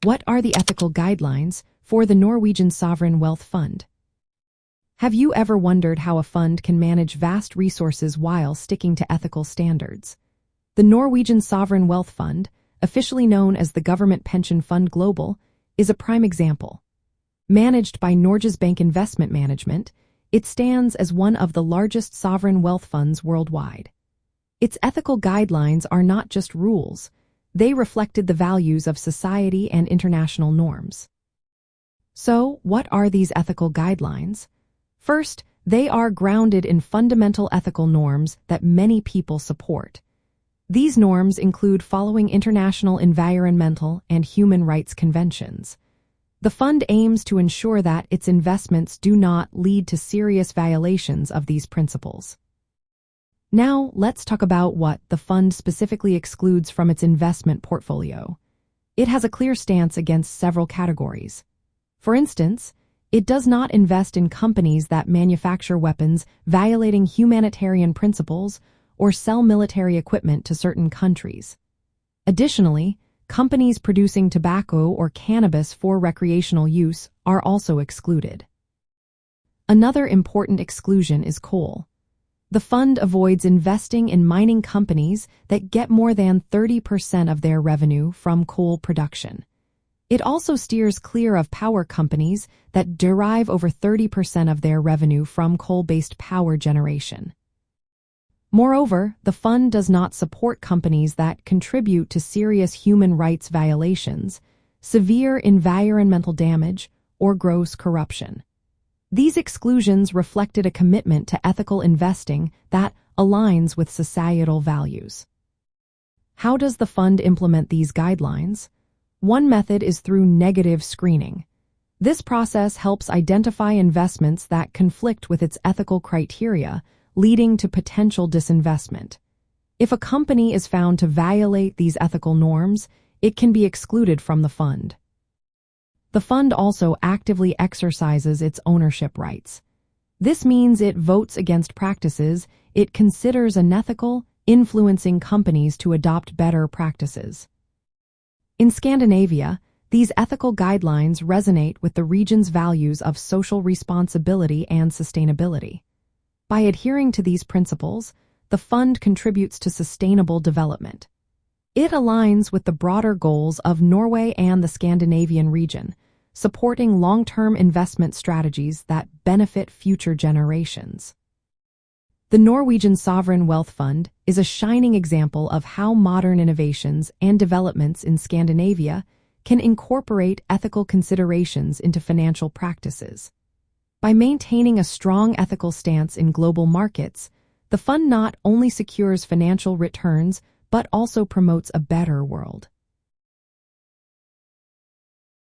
What are the ethical guidelines for the Norwegian Sovereign Wealth Fund? Have you ever wondered how a fund can manage vast resources while sticking to ethical standards? The Norwegian Sovereign Wealth Fund, officially known as the Government Pension Fund Global, is a prime example. Managed by Norges Bank Investment Management, it stands as one of the largest sovereign wealth funds worldwide. Its ethical guidelines are not just rules, they reflected the values of society and international norms. So, what are these ethical guidelines? First, they are grounded in fundamental ethical norms that many people support. These norms include following international environmental and human rights conventions. The fund aims to ensure that its investments do not lead to serious violations of these principles. Now, let's talk about what the fund specifically excludes from its investment portfolio. It has a clear stance against several categories. For instance, it does not invest in companies that manufacture weapons violating humanitarian principles or sell military equipment to certain countries. Additionally, companies producing tobacco or cannabis for recreational use are also excluded. Another important exclusion is coal. The fund avoids investing in mining companies that get more than 30% of their revenue from coal production. It also steers clear of power companies that derive over 30% of their revenue from coal-based power generation. Moreover, the fund does not support companies that contribute to serious human rights violations, severe environmental damage, or gross corruption. These exclusions reflected a commitment to ethical investing that aligns with societal values. How does the fund implement these guidelines? One method is through negative screening. This process helps identify investments that conflict with its ethical criteria, leading to potential disinvestment. If a company is found to violate these ethical norms, it can be excluded from the fund. The fund also actively exercises its ownership rights. This means it votes against practices it considers unethical, influencing companies to adopt better practices. In Scandinavia, these ethical guidelines resonate with the region's values of social responsibility and sustainability. By adhering to these principles, the fund contributes to sustainable development. It aligns with the broader goals of Norway and the Scandinavian region, supporting long-term investment strategies that benefit future generations. The Norwegian Sovereign Wealth Fund is a shining example of how modern innovations and developments in Scandinavia can incorporate ethical considerations into financial practices. By maintaining a strong ethical stance in global markets, the fund not only secures financial returns but also promotes a better world.